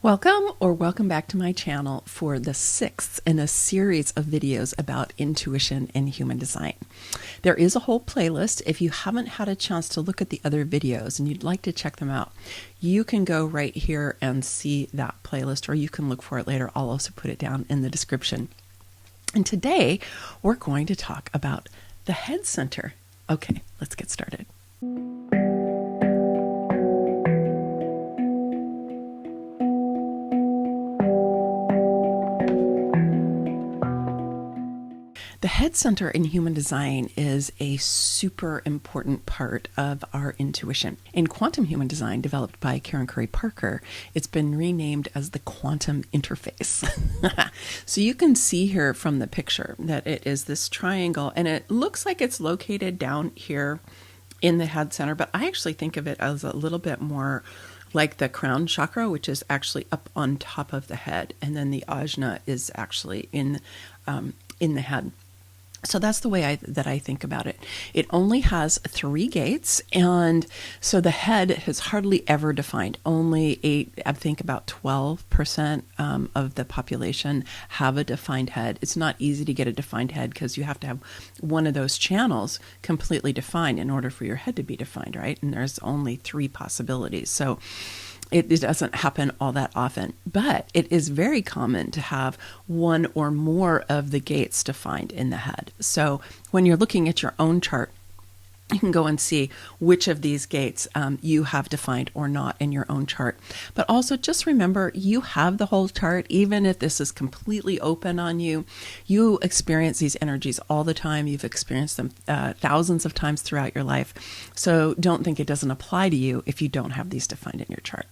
Welcome back to my channel for the sixth in a series of videos about intuition in human design. There is a whole playlist. If you haven't had a chance to look at the other videos and you'd like to check them out, you can go right here and see that playlist, or you can look for it later. I'll also put it down in the description. And today we're going to talk about the head center. Okay, let's get started. The head center in human design is a super important part of our intuition. In quantum human design, developed by Karen Curry Parker, it's been renamed as the quantum interface. So you can see here from the picture that it is this triangle, and it looks like it's located down here in the head center, but I actually think of it as a little bit more like the crown chakra, which is actually up on top of the head, and then the ajna is actually in the head. So that's the way that I think about it. It only has 3 gates, and so the head is hardly ever defined. Only I think about 12% of the population have a defined head. It's not easy to get a defined head because you have to have one of those channels completely defined in order for your head to be defined, right? And there's only 3 possibilities. So it doesn't happen all that often, but it is very common to have one or more of the gates defined in the head. So when you're looking at your own chart, you can go and see which of these gates you have defined or not in your own chart. But also just remember, you have the whole chart. Even if this is completely open on you, you experience these energies all the time. You've experienced them thousands of times throughout your life. So don't think it doesn't apply to you if you don't have these defined in your chart.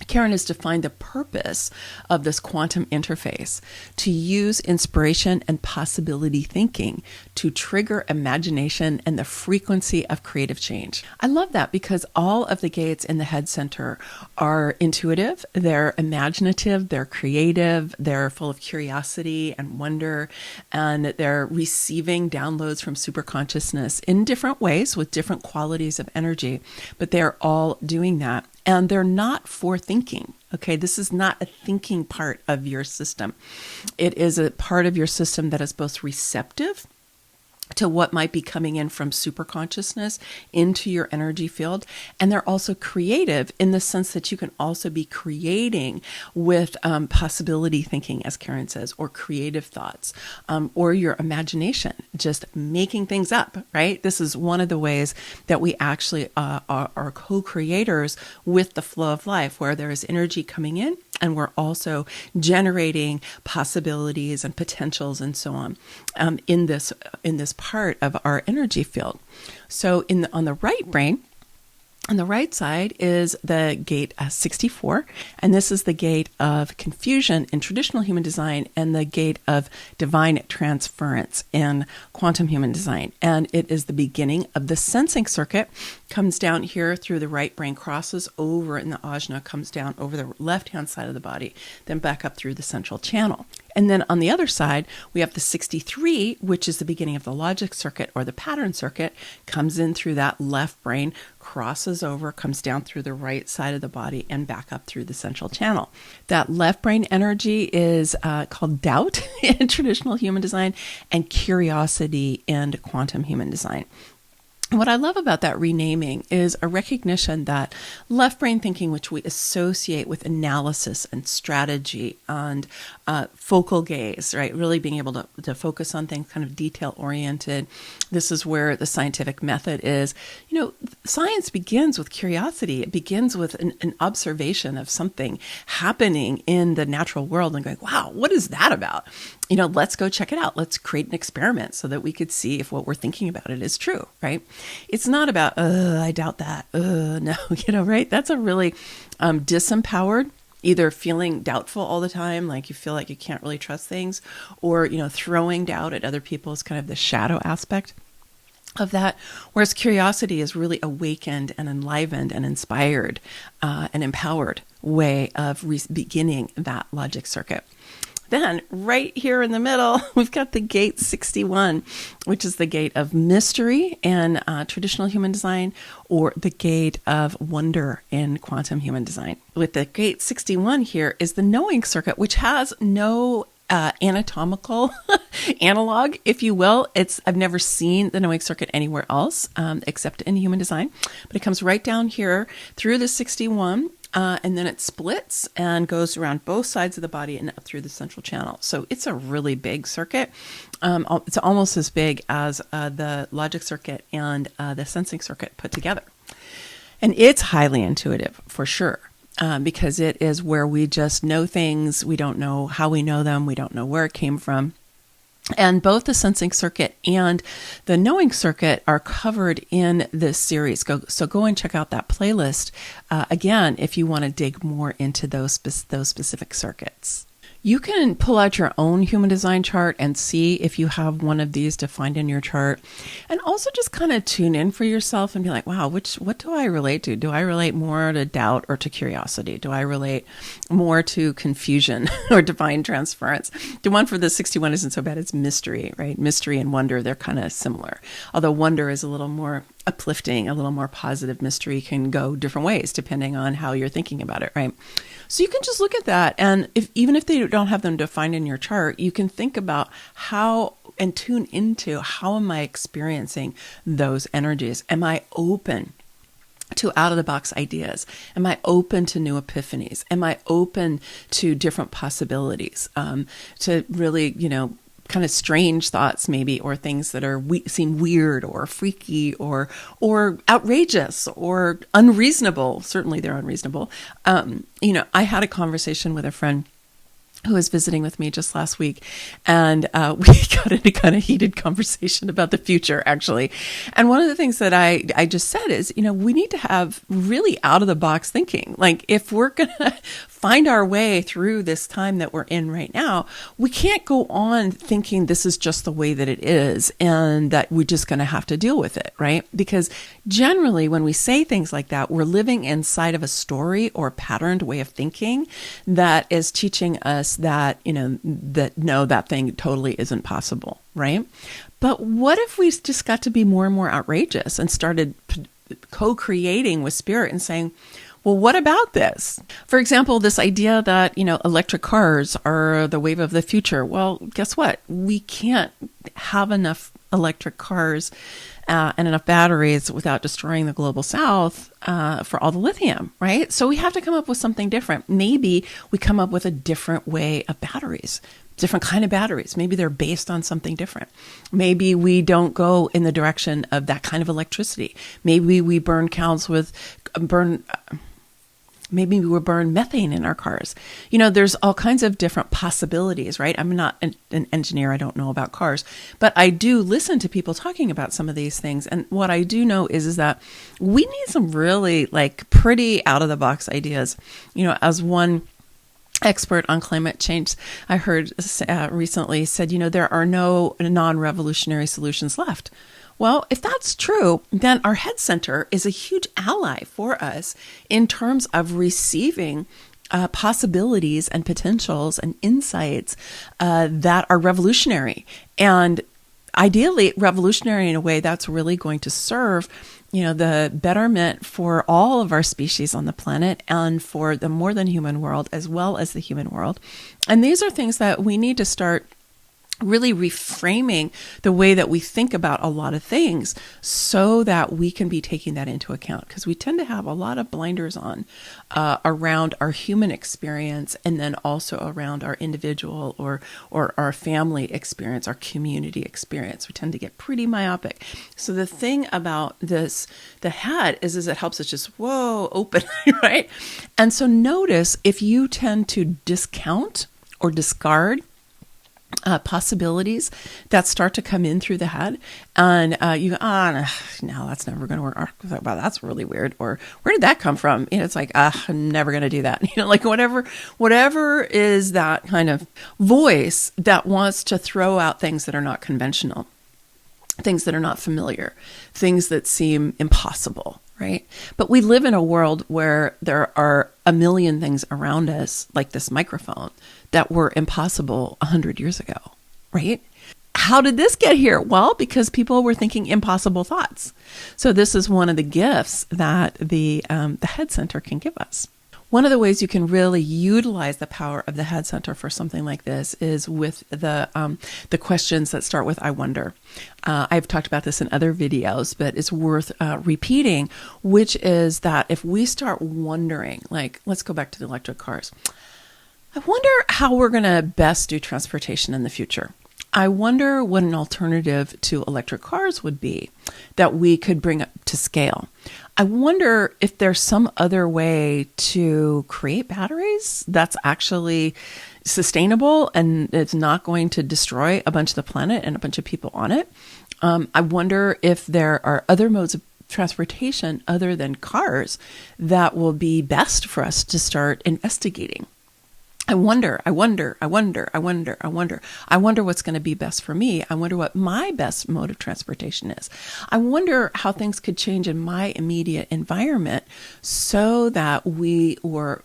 Karen has defined the purpose of this quantum interface to use inspiration and possibility thinking to trigger imagination and the frequency of creative change. I love that because all of the gates in the head center are intuitive, they're imaginative, they're creative, they're full of curiosity and wonder, and they're receiving downloads from superconsciousness in different ways with different qualities of energy, but they're all doing that. And they're not for thinking. Okay, this is not a thinking part of your system. It is a part of your system that is both receptive to what might be coming in from superconsciousness into your energy field. And they're also creative in the sense that you can also be creating with possibility thinking, as Karen says, or creative thoughts, or your imagination, just making things up, right? This is one of the ways that we actually are co-creators with the flow of life, where there is energy coming in, and we're also generating possibilities and potentials and so on in this part of our energy field. So on the right brain, on the right side is the gate 64, and this is the gate of confusion in traditional human design and the gate of divine transference in quantum human design. And it is the beginning of the sensing circuit, comes down here through the right brain, crosses over in the ajna, comes down over the left-hand side of the body, then back up through the central channel. And then on the other side, we have the 63, which is the beginning of the logic circuit or the pattern circuit, comes in through that left brain, crosses over, comes down through the right side of the body, and back up through the central channel. That left brain energy is called doubt in traditional human design and curiosity in quantum human design. What I love about that renaming is a recognition that left brain thinking, which we associate with analysis and strategy and focal gaze, right? Really being able to focus on things, kind of detail oriented. This is where the scientific method is. You know, science begins with curiosity. It begins with an observation of something happening in the natural world and going, wow, what is that about? You know, let's go check it out. Let's create an experiment so that we could see if what we're thinking about it is true, right? It's not about, I doubt that. No, you know, right? That's a really disempowered, either feeling doubtful all the time, like you feel like you can't really trust things, or, you know, throwing doubt at other people is kind of the shadow aspect of that. Whereas curiosity is really awakened and enlivened and inspired and empowered way of beginning that logic circuit. Then right here in the middle, we've got the gate 61, which is the gate of mystery in traditional human design, or the gate of wonder in quantum human design. With the gate 61 here is the knowing circuit, which has no anatomical analog, if you will. I've never seen the knowing circuit anywhere else except in human design, but it comes right down here through the 61. And then it splits and goes around both sides of the body and up through the central channel. So it's a really big circuit. It's almost as big as the logic circuit and the sensing circuit put together. And it's highly intuitive for sure, because it is where we just know things. We don't know how we know them. We don't know where it came from. And both the sensing circuit and the knowing circuit are covered in this series. So go and check out that playlist, again, if you want to dig more into those specific circuits. You can pull out your own human design chart and see if you have one of these defined in your chart. And also just kind of tune in for yourself and be like, wow, what do I relate to? Do I relate more to doubt or to curiosity? Do I relate more to confusion or divine transference? The one for the 61 isn't so bad. It's mystery, right? Mystery and wonder, they're kind of similar. Although wonder is a little more uplifting, a little more positive. Mystery can go different ways depending on how you're thinking about it, right? So you can just look at that, and even if they don't have them defined in your chart, you can think about how and tune into how am I experiencing those energies? Am I open to out-of-the-box ideas? Am I open to new epiphanies? Am I open to different possibilities? To really, kind of strange thoughts maybe, or things that are seem weird or freaky or outrageous or unreasonable. Certainly they're unreasonable. I had a conversation with a friend who was visiting with me just last week, and we got into kind of heated conversation about the future, actually. And one of the things that I just said is, we need to have really out of the box thinking. Like, if we're going to find our way through this time that we're in right now, we can't go on thinking this is just the way that it is and that we're just going to have to deal with it, right? Because generally when we say things like that, we're living inside of a story or patterned way of thinking that is teaching us that, that thing totally isn't possible, right? But what if we just got to be more and more outrageous and started co-creating with spirit and saying, well, what about this? For example, this idea that, electric cars are the wave of the future. Well, guess what? We can't have enough electric cars and enough batteries without destroying the global south for all the lithium, right? So we have to come up with something different. Maybe we come up with a different way of batteries. Different kind of batteries. Maybe they're based on something different. Maybe we don't go in the direction of that kind of electricity. Maybe we burn maybe we will burn methane in our cars. There's all kinds of different possibilities, right? I'm not an engineer. I don't know about cars, but I do listen to people talking about some of these things. And what I do know is that we need some really pretty out of the box ideas. As one expert on climate change I heard recently said, there are no non-revolutionary solutions left. Well, if that's true, then our head center is a huge ally for us in terms of receiving possibilities and potentials and insights that are revolutionary. And ideally, revolutionary in a way that's really going to serve the betterment for all of our species on the planet and for the more than human world as well as the human world. And these are things that we need to start really reframing the way that we think about a lot of things so that we can be taking that into account, because we tend to have a lot of blinders on around our human experience and then also around our individual or our family experience, our community experience. We tend to get pretty myopic. So the thing about the head is it helps us just, open, right? And so notice if you tend to discount or discard possibilities that start to come in through the head, and you go, no, that's never going to work. Wow, that's really weird. Or where did that come from? It's like, I'm never going to do that. Whatever is that kind of voice that wants to throw out things that are not conventional, things that are not familiar, things that seem impossible, right? But we live in a world where there are a million things around us, like this microphone, that were impossible 100 years ago, right? How did this get here? Well, because people were thinking impossible thoughts. So this is one of the gifts that the head center can give us. One of the ways you can really utilize the power of the head center for something like this is with the questions that start with "I wonder." I've talked about this in other videos, but it's worth repeating, which is that if we start wondering, like, let's go back to the electric cars. I wonder how we're going to best do transportation in the future. I wonder what an alternative to electric cars would be that we could bring up to scale. I wonder if there's some other way to create batteries that's actually sustainable and it's not going to destroy a bunch of the planet and a bunch of people on it. I wonder if there are other modes of transportation other than cars that will be best for us to start investigating. I wonder what's going to be best for me. I wonder what my best mode of transportation is. I wonder how things could change in my immediate environment so that we were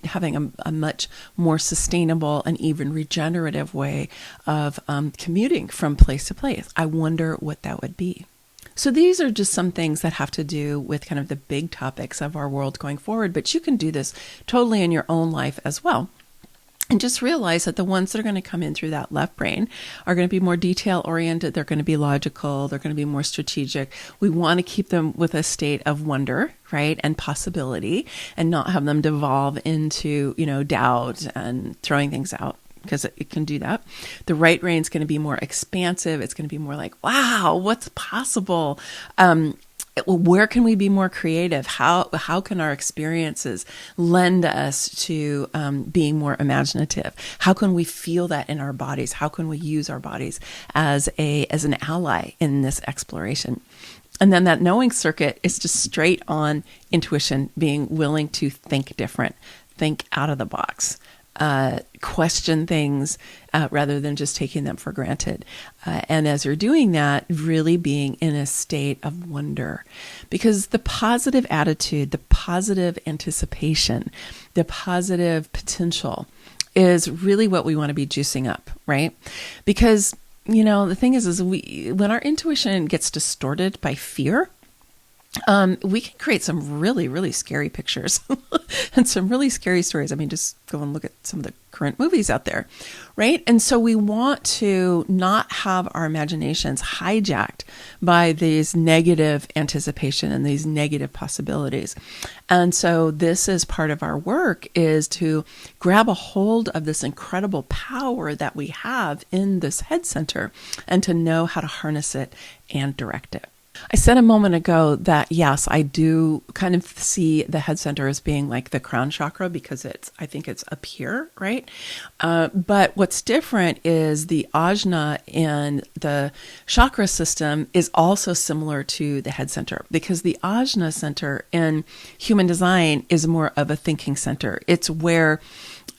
having a much more sustainable and even regenerative way of commuting from place to place. I wonder what that would be. So these are just some things that have to do with kind of the big topics of our world going forward, but you can do this totally in your own life as well. And just realize that the ones that are going to come in through that left brain are going to be more detail oriented. They're going to be logical. They're going to be more strategic. We want to keep them with a state of wonder, right? And possibility, and not have them devolve into, doubt and throwing things out, because it can do that. The right brain is going to be more expansive. It's going to be more like, wow, what's possible? Where can we be more creative? How can our experiences lend us to being more imaginative? How can we feel that in our bodies? How can we use our bodies as an ally in this exploration? And then that knowing circuit is just straight on intuition, being willing to think different, think out of the box. Question things rather than just taking them for granted. And as you're doing that, really being in a state of wonder. Because the positive attitude, the positive anticipation, the positive potential is really what we want to be juicing up, right? Because, the thing is when our intuition gets distorted by fear, we can create some really, really scary pictures and some really scary stories. I mean, just go and look at some of the current movies out there, right? And so we want to not have our imaginations hijacked by these negative anticipation and these negative possibilities. And so this is part of our work, is to grab a hold of this incredible power that we have in this head center and to know how to harness it and direct it. I said a moment ago that, yes, I do kind of see the head center as being like the crown chakra because I think it's up here, right? But what's different is the ajna in the chakra system is also similar to the head center, because the ajna center in human design is more of a thinking center. It's where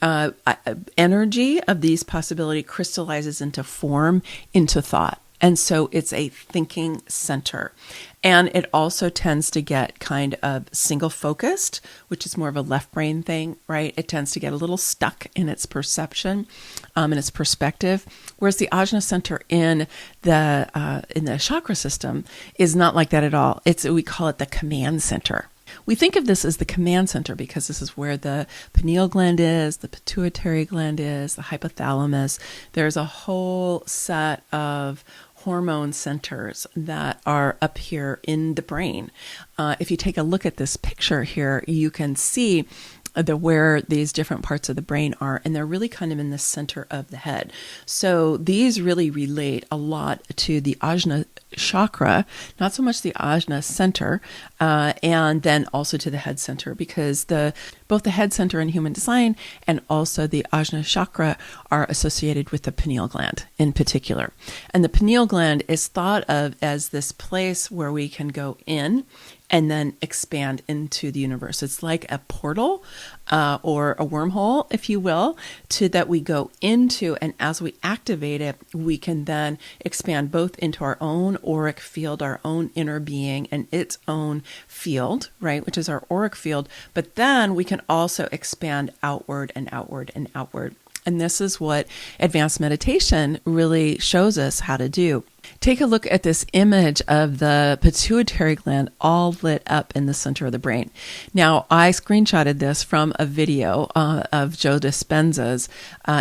energy of these possibility crystallizes into form, into thought. And so it's a thinking center. And it also tends to get kind of single focused, which is more of a left brain thing, right? It tends to get a little stuck in its perception, and its perspective. Whereas the ajna center in the chakra system is not like that at all. We call it the command center. We think of this as the command center because this is where the pineal gland is, the pituitary gland is, the hypothalamus. There's a whole set of hormone centers that are up here in the brain. If you take a look at this picture here, you can see where these different parts of the brain are, and they're really kind of in the center of the head. So these really relate a lot to the ajna chakra, not so much the ajna center, and then also to the head center, because both the head center in human design and also the ajna chakra are associated with the pineal gland in particular. And the pineal gland is thought of as this place where we can go in and then expand into the universe. It's like a portal or a wormhole, if you will, to that we go into. And as we activate it, we can then expand both into our own auric field, our own inner being, and its own field, right, which is our auric field. But then we can also expand outward and outward and outward. And this is what advanced meditation really shows us how to do. Take a look at this image of the pituitary gland all lit up in the center of the brain. Now, I screenshotted this from a video of Joe Dispenza's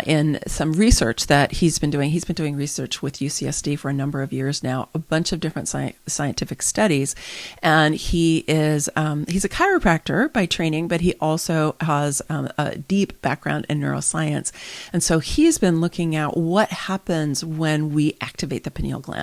in some research that he's been doing. He's been doing research with UCSD for a number of years now, a bunch of different scientific studies. And he is he's a chiropractor by training, but he also has a deep background in neuroscience. And so he's been looking at what happens when we activate the pineal gland.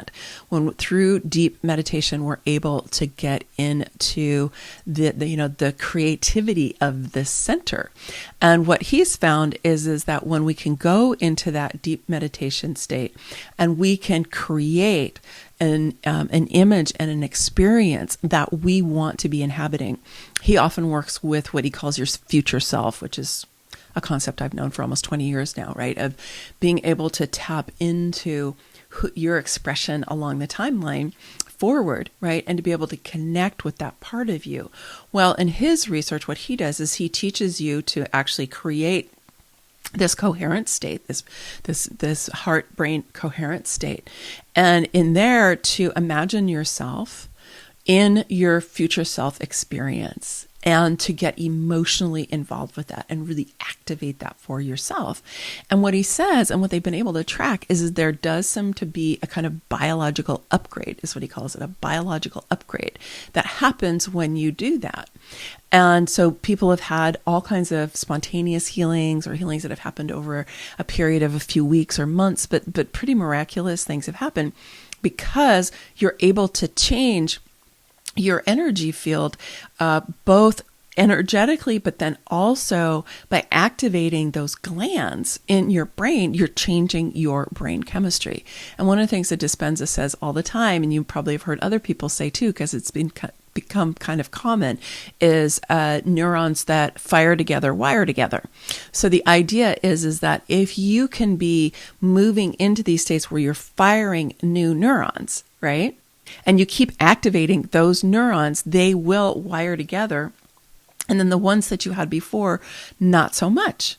When through deep meditation, we're able to get into the creativity of the center. And what he's found is that when we can go into that deep meditation state and we can create an image and an experience that we want to be inhabiting, he often works with what he calls your future self, which is a concept I've known for almost 20 years now, right? Of being able to tap into your expression along the timeline forward, right? And to be able to connect with that part of you. Well, in his research, what he does is he teaches you to actually create this coherent state, this heart-brain coherent state. And in there, to imagine yourself in your future self experience, and to get emotionally involved with that and really activate that for yourself. And what he says, and what they've been able to track, is there does seem to be a kind of biological upgrade, is what he calls it, a biological upgrade that happens when you do that. And so people have had all kinds of spontaneous healings or healings that have happened over a period of a few weeks or months, but pretty miraculous things have happened because you're able to change your energy field, both energetically, but then also by activating those glands in your brain, you're changing your brain chemistry. And one of the things that Dispenza says all the time, and you probably have heard other people say too, because it's become kind of common, is neurons that fire together wire together. So the idea is that if you can be moving into these states where you're firing new neurons, right? And you keep activating those neurons, they will wire together. And then the ones that you had before, not so much.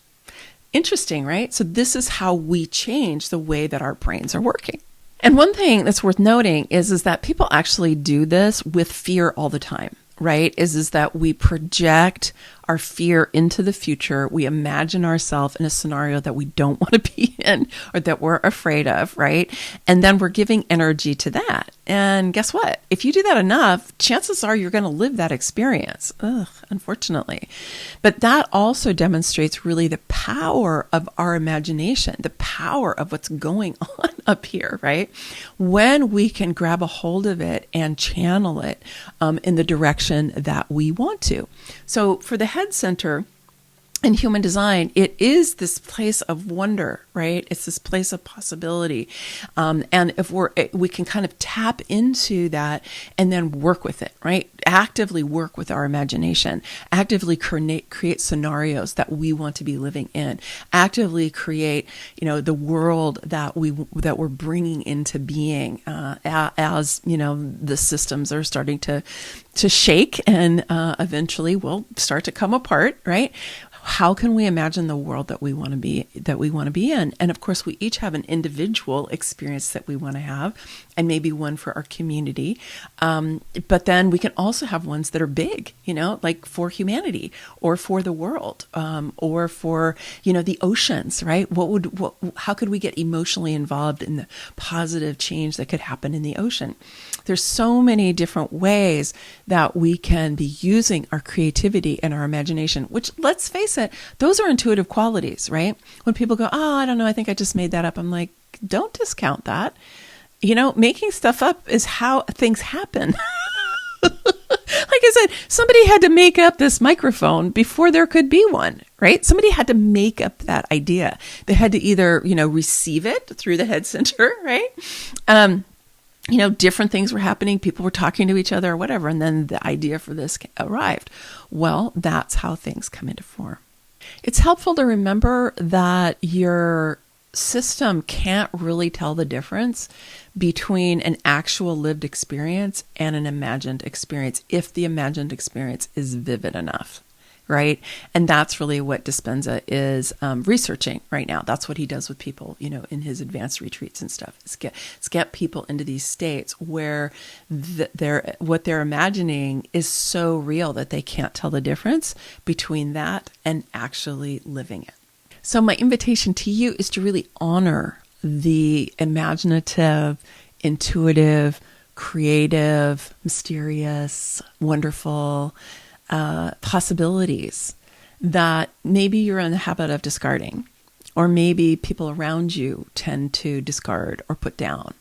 Interesting, right? So this is how we change the way that our brains are working. And one thing that's worth noting is that people actually do this with fear all the time, right? Is that we project our fear into the future. We imagine ourselves in a scenario that we don't want to be in or that we're afraid of, right? And then we're giving energy to that. And guess what? If you do that enough, chances are you're going to live that experience, unfortunately. But that also demonstrates really the power of our imagination, the power of what's going on up here, right? When we can grab a hold of it and channel it in the direction that we want to. So for the head center in human design, it is this place of wonder, right? It's this place of possibility. And if we can kind of tap into that and then work with it, right? Actively work with our imagination, actively create scenarios that we want to be living in, actively create, the world that we're bringing into being, as, the systems are starting to shake and eventually will start to come apart, right? How can we imagine the world that we want to be in? And of course, we each have an individual experience that we want to have, and maybe one for our community. But then we can also have ones that are big, like for humanity or for the world, or for, the oceans, right? How could we get emotionally involved in the positive change that could happen in the ocean? There's so many different ways that we can be using our creativity and our imagination, which, let's face it, those are intuitive qualities, right? When people go, I don't know, I think I just made that up. I'm like, don't discount that. Making stuff up is how things happen. Like I said, somebody had to make up this microphone before there could be one, right? Somebody had to make up that idea. They had to either, receive it through the head center, right? different things were happening. People were talking to each other or whatever. And then the idea for this arrived. Well, that's how things come into form. It's helpful to remember that your system can't really tell the difference between an actual lived experience and an imagined experience if the imagined experience is vivid enough, right? And that's really what Dispenza is researching right now. That's what he does with people, in his advanced retreats and stuff. Is get people into these states where what they're imagining is so real that they can't tell the difference between that and actually living it. So my invitation to you is to really honor the imaginative, intuitive, creative, mysterious, wonderful possibilities that maybe you're in the habit of discarding, or maybe people around you tend to discard or put down.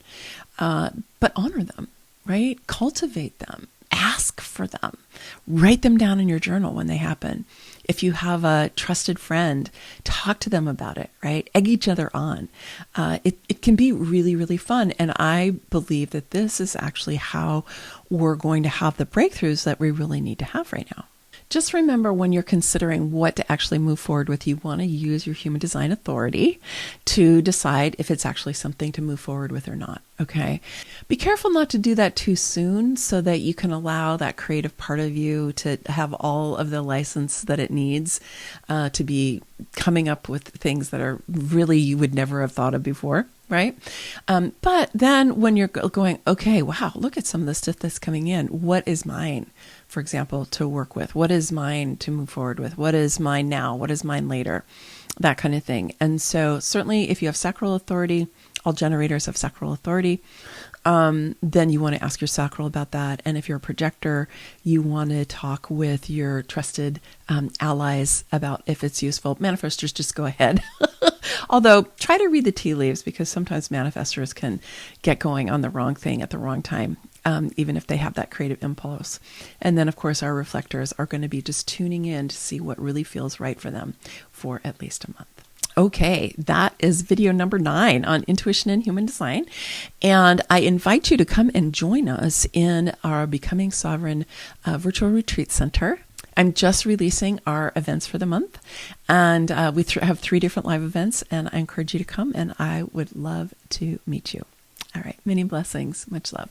But honor them, right? Cultivate them. Ask for them. Write them down in your journal when they happen. If you have a trusted friend, talk to them about it, right? Egg each other on. It can be really, really fun. And I believe that this is actually how we're going to have the breakthroughs that we really need to have right now. Just remember, when you're considering what to actually move forward with, you want to use your human design authority to decide if it's actually something to move forward with or not. Okay. Be careful not to do that too soon so that you can allow that creative part of you to have all of the license that it needs to be coming up with things that are really you would never have thought of before. Right. But then when you're going, okay, wow, look at some of the stuff that's coming in. What is mine, for example, to work with? What is mine to move forward with? What is mine now? What is mine later? That kind of thing. And so certainly if you have sacral authority, all generators have sacral authority, then you want to ask your sacral about that. And if you're a projector, you want to talk with your trusted allies about if it's useful. Manifestors, just go ahead. Although try to read the tea leaves, because sometimes manifestors can get going on the wrong thing at the wrong time, even if they have that creative impulse. And then, of course, our reflectors are going to be just tuning in to see what really feels right for them for at least a month. Okay, that is video number 9 on intuition and human design. And I invite you to come and join us in our Becoming Sovereign virtual retreat center. I'm just releasing our events for the month, and we have 3 different live events, and I encourage you to come, and I would love to meet you. All right, many blessings, much love.